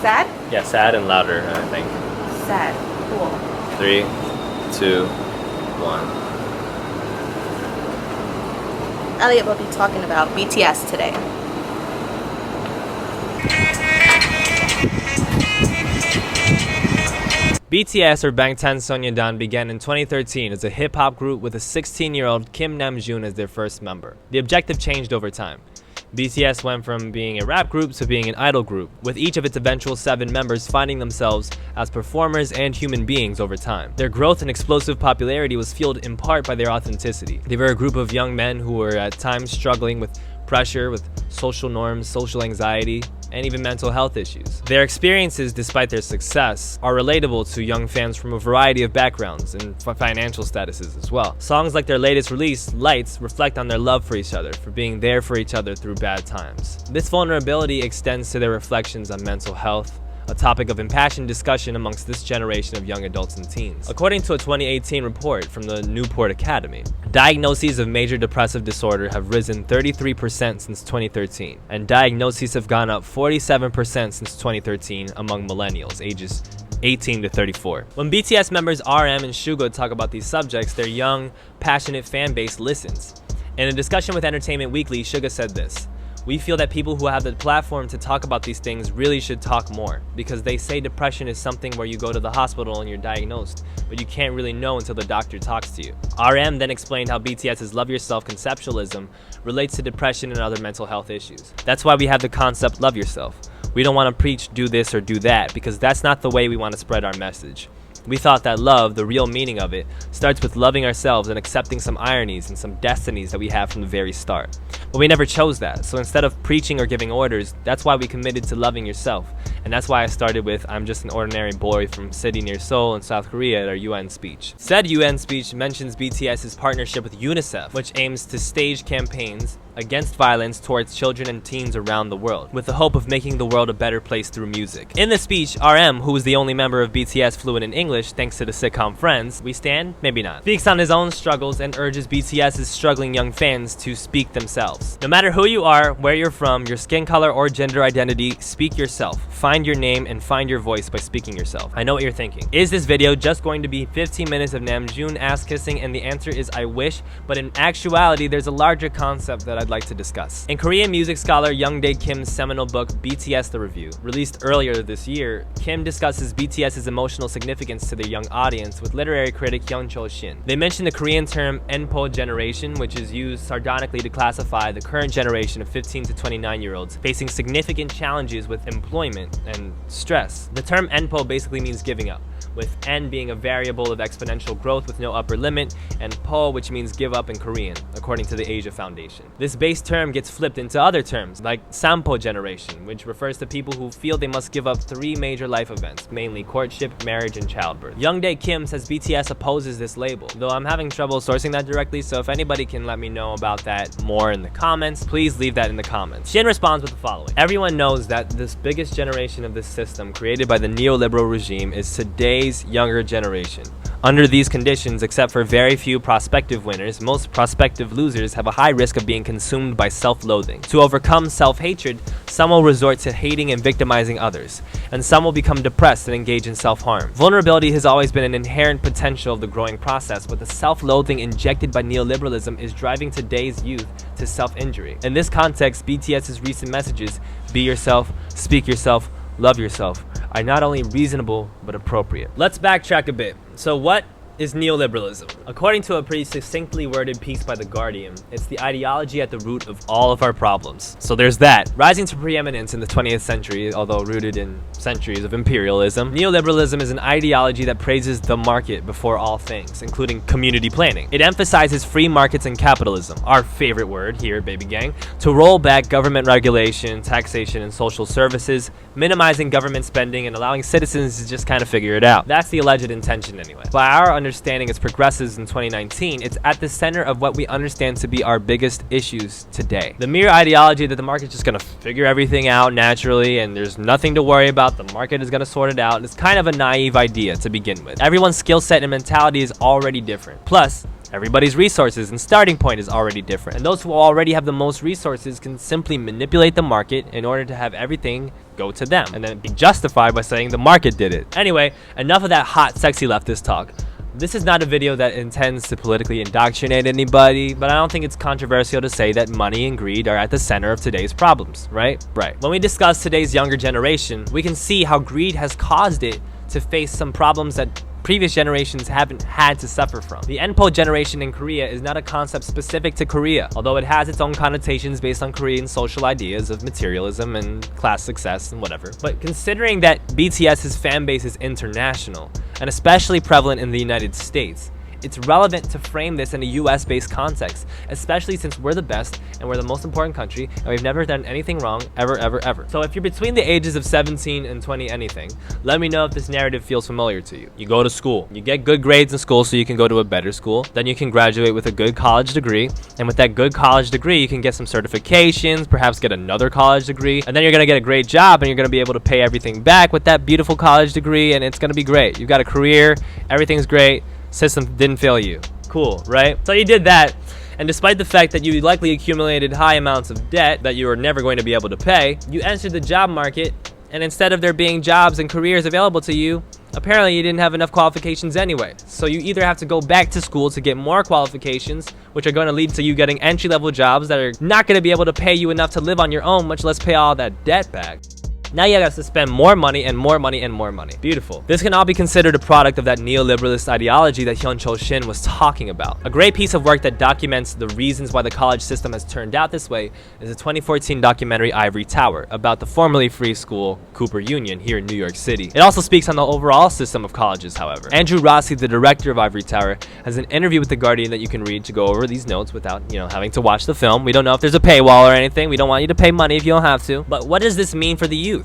Sad? Yeah, sad and louder, I think. Sad. Cool. 3, 2, 1. Elliot will be talking about BTS today. BTS, or 방탄소년단, began in 2013 as a hip-hop group with a 16-year-old Kim Namjoon as their first member. The objective changed over time. BTS went from being a rap group to being an idol group, with each of its eventual 7 members finding themselves as performers and human beings over time. Their growth and explosive popularity was fueled in part by their authenticity. They were a group of young men who were at times struggling with pressure, with social norms, social anxiety, and even mental health issues. Their experiences, despite their success, are relatable to young fans from a variety of backgrounds and financial statuses as well. Songs like their latest release, Lights, reflect on their love for each other, for being there for each other through bad times. This vulnerability extends to their reflections on mental health, a topic of impassioned discussion amongst this generation of young adults and teens. According to a 2018 report from the Newport Academy, diagnoses of major depressive disorder have risen 33% since 2013, and diagnoses have gone up 47% since 2013 among millennials ages 18 to 34. When BTS members RM and Suga talk about these subjects, their young, passionate fan base listens. In a discussion with Entertainment Weekly, Suga said this: "We feel that people who have the platform to talk about these things really should talk more, because they say depression is something where you go to the hospital and you're diagnosed, but you can't really know until the doctor talks to you." RM then explained how BTS's Love Yourself conceptualism relates to depression and other mental health issues. That's why we have the concept Love Yourself. We don't want to preach do this or do that, because that's not the way we want to spread our message. We thought that love, the real meaning of it, starts with loving ourselves and accepting some ironies and some destinies that we have from the very start. But we never chose that, so instead of preaching or giving orders, that's why we committed to loving yourself. And that's why I started with "I'm just an ordinary boy from city near Seoul in South Korea" at our UN speech. Said UN speech mentions BTS's partnership with UNICEF, which aims to stage campaigns against violence towards children and teens around the world, with the hope of making the world a better place through music. In the speech, RM, who is the only member of BTS fluent in English thanks to the sitcom Friends, we stand, maybe not, speaks on his own struggles and urges BTS's struggling young fans to speak themselves. No matter who you are, where you're from, your skin color or gender identity, speak yourself. Find your name and find your voice by speaking yourself. I know what you're thinking. Is this video just going to be 15 minutes of Namjoon ass kissing? And the answer is I wish, but in actuality, there's a larger concept that I'd like to discuss. In Korean music scholar Youngdae Kim's seminal book BTS The Review, released earlier this year, Kim discusses BTS's emotional significance to their young audience with literary critic Hyun-Chol Shin. They mention the Korean term Enpo generation, which is used sardonically to classify the current generation of 15 to 29-year-olds facing significant challenges with employment and stress. The term Enpo basically means giving up, with N being a variable of exponential growth with no upper limit, and Po, which means give up in Korean, according to the Asia Foundation. This base term gets flipped into other terms, like Sampo generation, which refers to people who feel they must give up 3 major life events, mainly courtship, marriage, and childbirth. Youngdae Kim says BTS opposes this label, though I'm having trouble sourcing that directly, so if anybody can let me know about that more in the comments, please leave that in the comments. Shin responds with the following: "Everyone knows that this biggest generation of this system created by the neoliberal regime is today's younger generation. Under these conditions, except for very few prospective winners, most prospective losers have a high risk of being consumed by self-loathing. To overcome self-hatred, some will resort to hating and victimizing others, and some will become depressed and engage in self-harm. Vulnerability has always been an inherent potential of the growing process, but the self-loathing injected by neoliberalism is driving today's youth to self-injury. In this context, BTS's recent messages, be yourself, speak yourself, love yourself, are not only reasonable, but appropriate." Let's backtrack a bit. So what is neoliberalism? According to a pretty succinctly worded piece by The Guardian, it's the ideology at the root of all of our problems. So there's that. Rising to preeminence in the 20th century, although rooted in centuries of imperialism, neoliberalism is an ideology that praises the market before all things, including community planning. It emphasizes free markets and capitalism, our favorite word here, baby gang, to roll back government regulation, taxation, and social services, minimizing government spending and allowing citizens to just kind of figure it out. That's the alleged intention anyway. By our understanding as progressives in 2019, it's at the center of what we understand to be our biggest issues today. The mere ideology that the market's just gonna figure everything out naturally and there's nothing to worry about, the market is gonna sort it out, is kind of a naive idea to begin with. Everyone's skill set and mentality is already different. Plus, Everybody's resources and starting point is already different. And those who already have the most resources can simply manipulate the market in order to have everything go to them and then be justified by saying the market did it. Anyway, enough of that hot, sexy leftist talk. This is not a video that intends to politically indoctrinate anybody, but I don't think it's controversial to say that money and greed are at the center of today's problems, right? Right. When we discuss today's younger generation, we can see how greed has caused it to face some problems that previous generations haven't had to suffer from. The Npo generation in Korea is not a concept specific to Korea, although it has its own connotations based on Korean social ideas of materialism and class success and whatever. But considering that BTS's fan base is international, and especially prevalent in the United States, it's relevant to frame this in a US-based context, especially since we're the best and we're the most important country and we've never done anything wrong ever. So if you're between the ages of 17 and 20 anything, let me know if this narrative feels familiar to you. You go to school, you get good grades in school so you can go to a better school, then you can graduate with a good college degree, and with that good college degree you can get some certifications, perhaps get another college degree, and then you're gonna get a great job and you're gonna be able to pay everything back with that beautiful college degree, and it's gonna be great. You've got a career, everything's great, system didn't fail you. Cool, right? So you did that, and despite the fact that you likely accumulated high amounts of debt that you were never going to be able to pay, you entered the job market, and instead of there being jobs and careers available to you, apparently you didn't have enough qualifications anyway. So you either have to go back to school to get more qualifications, which are going to lead to you getting entry-level jobs that are not going to be able to pay you enough to live on your own, much less pay all that debt back. Now you have to spend more money and more money and more money. Beautiful. This can all be considered a product of that neoliberalist ideology that Hyun-Chul Shin was talking about. A great piece of work that documents the reasons why the college system has turned out this way is the 2014 documentary Ivory Tower about the formerly free school Cooper Union here in New York City. It also speaks on the overall system of colleges, however. Andrew Rossi, the director of Ivory Tower, has an interview with The Guardian that you can read to go over these notes without, having to watch the film. We don't know if there's a paywall or anything. We don't want you to pay money if you don't have to. But what does this mean for the youth?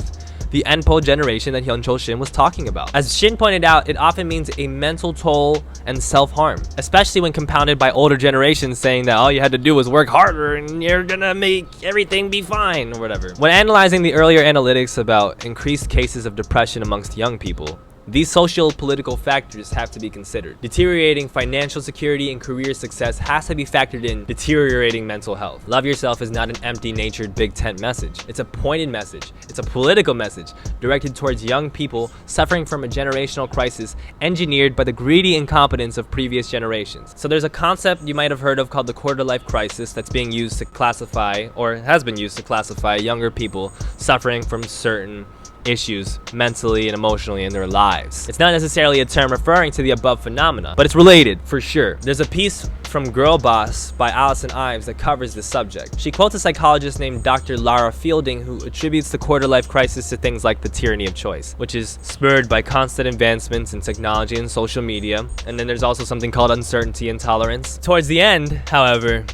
The Npo generation that Hyun-Chul Shin was talking about. As Shin pointed out, it often means a mental toll and self-harm, especially when compounded by older generations saying that all you had to do was work harder and you're gonna make everything be fine or whatever. When analyzing the earlier analytics about increased cases of depression amongst young people, these socio-political factors have to be considered. Deteriorating financial security and career success has to be factored in deteriorating mental health. Love yourself is not an empty-natured big tent message. It's a pointed message. It's a political message directed towards young people suffering from a generational crisis engineered by the greedy incompetence of previous generations. So there's a concept you might have heard of called the quarter-life crisis that's being used to classify, or has been used to classify, younger people suffering from certain issues mentally and emotionally in their lives. It's not necessarily a term referring to the above phenomena, but it's related for sure. There's a piece from Girl Boss by Allison Ives that covers this subject. She quotes a psychologist named Dr. Lara Fielding who attributes the quarter-life crisis to things like the tyranny of choice, which is spurred by constant advancements in technology and social media, and then there's also something called uncertainty and tolerance. Towards the end, however,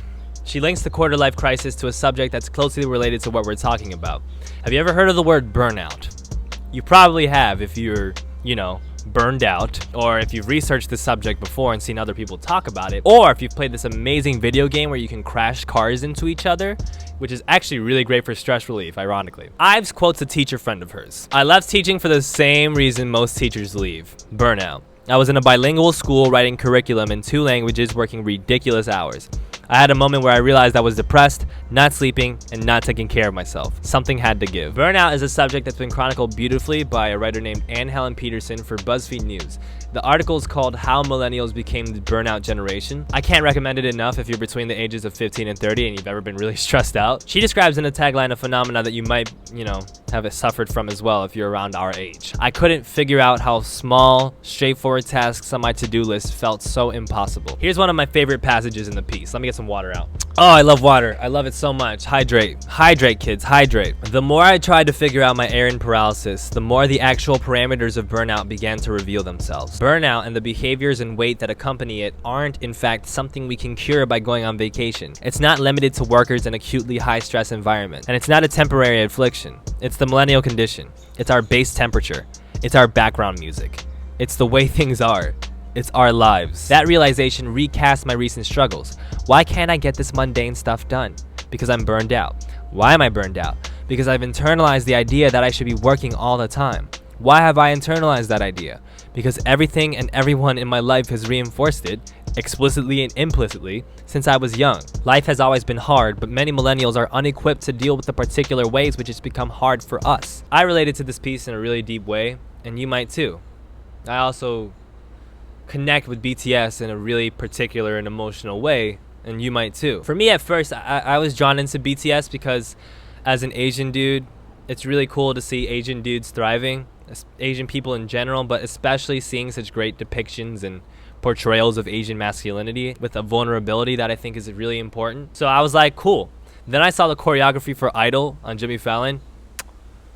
she links the quarter-life crisis to a subject that's closely related to what we're talking about. Have you ever heard of the word burnout? You probably have if you're, burned out, or if you've researched this subject before and seen other people talk about it, or if you've played this amazing video game where you can crash cars into each other, which is actually really great for stress relief, ironically. Ives quotes a teacher friend of hers. "I left teaching for the same reason most teachers leave: burnout. I was in a bilingual school writing curriculum in 2 languages, working ridiculous hours. I had a moment where I realized I was depressed, not sleeping, and not taking care of myself. Something had to give." Burnout is a subject that's been chronicled beautifully by a writer named Anne Helen Peterson for BuzzFeed News. The article is called "How Millennials Became the Burnout Generation." I can't recommend it enough if you're between the ages of 15 and 30 and you've ever been really stressed out. She describes in a tagline a phenomena that you might, have suffered from as well if you're around our age. "I couldn't figure out how small, straightforward tasks on my to-do list felt so impossible." Here's one of my favorite passages in the piece. Let me get some water out. Oh, I love water. I love it so much. Hydrate. Hydrate, kids. Hydrate. "The more I tried to figure out my errand paralysis, the more the actual parameters of burnout began to reveal themselves. Burnout and the behaviors and weight that accompany it aren't, in fact, something we can cure by going on vacation. It's not limited to workers in acutely high-stress environment, and it's not a temporary affliction. It's the millennial condition. It's our base temperature. It's our background music. It's the way things are. It's our lives." That realization recast my recent struggles. Why can't I get this mundane stuff done? Because I'm burned out. Why am I burned out? Because I've internalized the idea that I should be working all the time. Why have I internalized that idea? Because everything and everyone in my life has reinforced it. explicitly and implicitly, since I was young. Life has always been hard, but many millennials are unequipped to deal with the particular ways which has become hard for us. I related to this piece in a really deep way, and you might too. I also connect with BTS in a really particular and emotional way, and you might too. For me at first, I was drawn into BTS because as an Asian dude, it's really cool to see Asian dudes thriving, Asian people in general, but especially seeing such great depictions and portrayals of Asian masculinity with a vulnerability that I think is really important. So I was like, cool. Then I saw the choreography for Idol on Jimmy Fallon.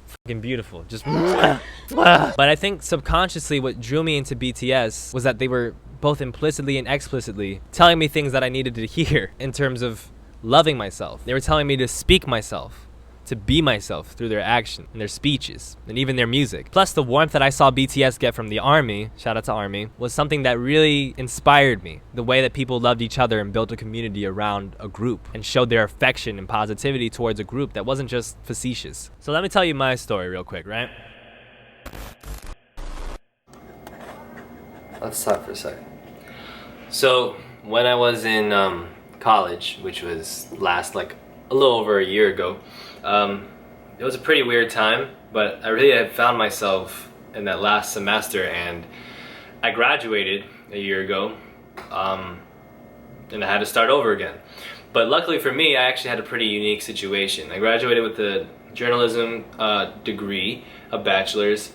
Fucking beautiful. Just but I think subconsciously what drew me into BTS was that they were both implicitly and explicitly telling me things that I needed to hear in terms of loving myself. They were telling me to speak myself, to be myself through their action and their speeches and even their music. Plus the warmth that I saw BTS get from the ARMY, shout out to ARMY, was something that really inspired me. The way that people loved each other and built a community around a group and showed their affection and positivity towards a group that wasn't just facetious. So let me tell you my story real quick, right? Let's talk for a second. So when I was in college, which was like a little over a year ago, it was a pretty weird time, but I really had found myself in that last semester, and I graduated a year ago, and I had to start over again. But luckily for me, I actually had a pretty unique situation. I graduated with a journalism degree, a bachelor's,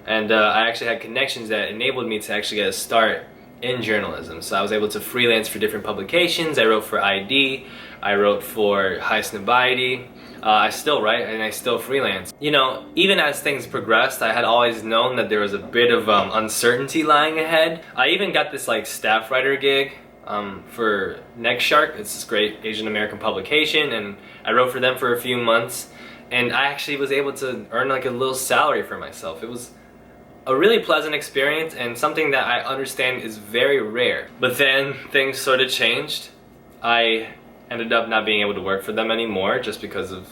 and I actually had connections that enabled me to actually get a start in journalism. So I was able to freelance for different publications. I wrote for ID, I wrote for High Snobiety. I still write and I still freelance. You know, even as things progressed, I had always known that there was a bit of uncertainty lying ahead. I even got this like staff writer gig for Neck Shark. It's this great Asian American publication, and I wrote for them for a few months, and I actually was able to earn like a little salary for myself. It was a really pleasant experience and something that I understand is very rare. But then things sort of changed. I ended up not being able to work for them anymore just because of,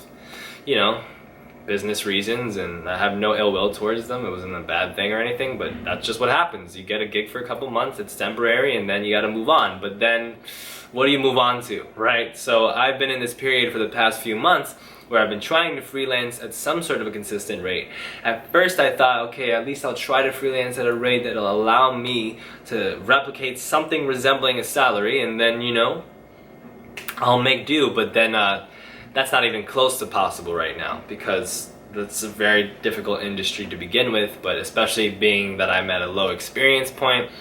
you know, business reasons, and I have no ill will towards them. It wasn't a bad thing or anything, but that's just what happens. You get a gig for a couple months, it's temporary, and then you gotta move on. But then what do you move on to, right? So I've been in this period for the past few months where I've been trying to freelance at some sort of a consistent rate. At first I thought, okay, at least I'll try to freelance at a rate that'll allow me to replicate something resembling a salary, and then, you know, I'll make do. But then that's not even close to possible right now, because that's a very difficult industry to begin with, but especially being that I'm at a low experience point,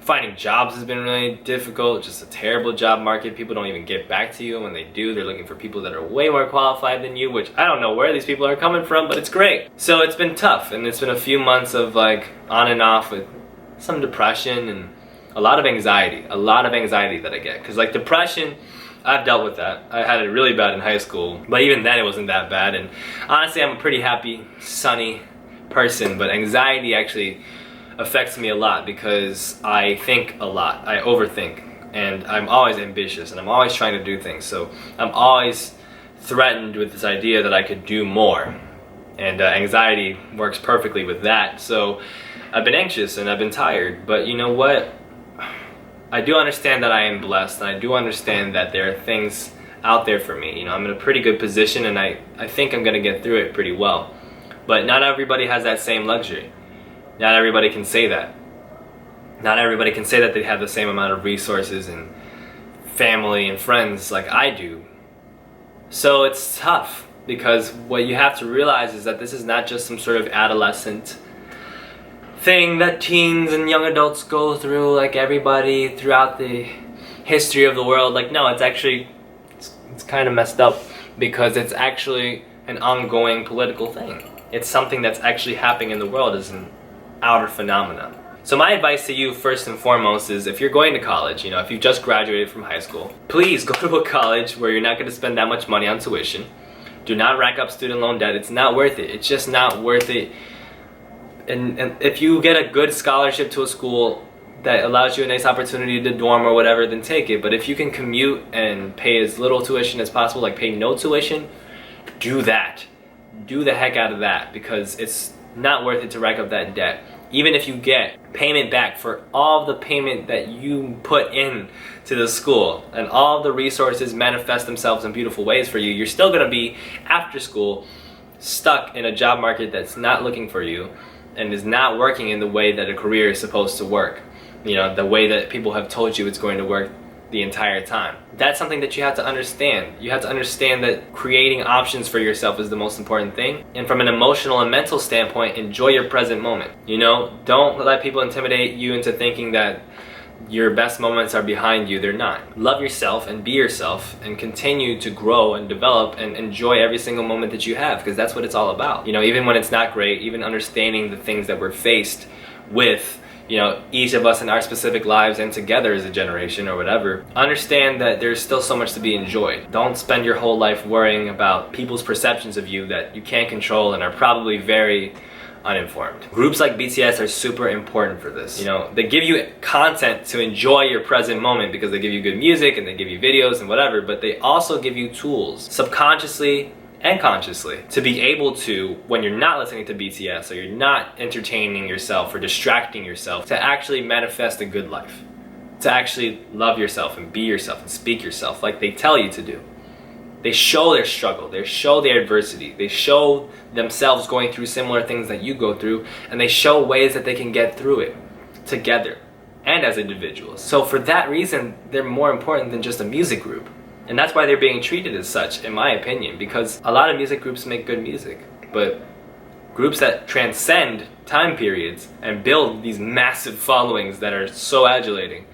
finding jobs has been really difficult. Just a terrible job market. People don't even get back to you. When they do, they're looking for people that are way more qualified than you, which I don't know where these people are coming from, but it's great. So it's been tough, and it's been a few months of like on and off with some depression and a lot of anxiety that I get. Because like depression, I've dealt with that. I had it really bad in high school, but even then it wasn't that bad. And honestly, I'm a pretty happy, sunny person, but anxiety actually affects me a lot because I think a lot. I overthink, and I'm always ambitious, and I'm always trying to do things. So I'm always threatened with this idea that I could do more, and anxiety works perfectly with that. So I've been anxious and I've been tired, but you know what? I do understand that I am blessed, and I do understand that there are things out there for me. You know, I'm in a pretty good position, and I think I'm gonna get through it pretty well. But not everybody has that same luxury. Not everybody can say that. Not everybody can say that they have the same amount of resources and family and friends like I do. So it's tough, because what you have to realize is that this is not just some sort of adolescent thing that teens and young adults go through like everybody throughout the history of the world. Like, no, it's actually, it's kind of messed up, because it's actually an ongoing political thing. It's something that's actually happening in the world as an outer phenomenon. So my advice to you first and foremost is, if you're going to college, you know, if you just graduated from high school, please go to a college where you're not going to spend that much money on tuition. Do not rack up student loan debt. It's not worth it. It's just not worth it. And if you get a good scholarship to a school that allows you a nice opportunity to dorm or whatever, then take it. But if you can commute and pay as little tuition as possible, like pay no tuition, do that. Do the heck out of that, because it's not worth it to rack up that debt. even if you get payment back for all the payment that you put in to the school and all the resources manifest themselves in beautiful ways for you, you're still gonna be, after school, stuck in a job market that's not looking for you and is not working in the way that a career is supposed to work. You know, the way that people have told you it's going to work the entire time. That's something that you have to understand. You have to understand that creating options for yourself is the most important thing. And from an emotional and mental standpoint, enjoy your present moment. You know, don't let people intimidate you into thinking that your best moments are behind you. They're not. Love yourself and be yourself and continue to grow and develop and enjoy every single moment that you have, because that's what it's all about. You know, even when it's not great, even understanding the things that we're faced with, you know, each of us in our specific lives and together as a generation or whatever, understand that there's still so much to be enjoyed. Don't spend your whole life worrying about people's perceptions of you that you can't control and are probably very uninformed. Groups like BTS are super important for this. You know, they give you content to enjoy your present moment because they give you good music and they give you videos and whatever, but they also give you tools, subconsciously and consciously, to be able to, when you're not listening to BTS or you're not entertaining yourself or distracting yourself, to actually manifest a good life, to actually love yourself and be yourself and speak yourself like they tell you to do. They show their struggle, they show their adversity, they show themselves going through similar things that you go through, and they show ways that they can get through it together and as individuals. So for that reason, they're more important than just a music group. And that's why they're being treated as such, in my opinion, because a lot of music groups make good music, but groups that transcend time periods and build these massive followings that are so adulating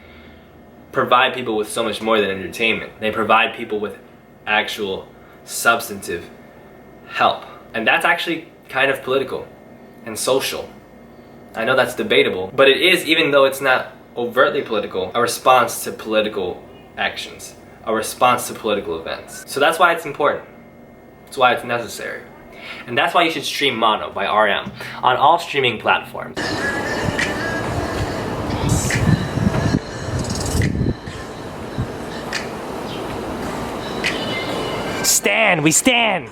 provide people with so much more than entertainment. They provide people with actual substantive help. And that's actually kind of political and social. I know that's debatable, but it is, even though it's not overtly political, a response to political actions, a response to political events. So that's why it's important. That's why it's necessary. And that's why you should stream Mono by RM on all streaming platforms. Stand, we stand!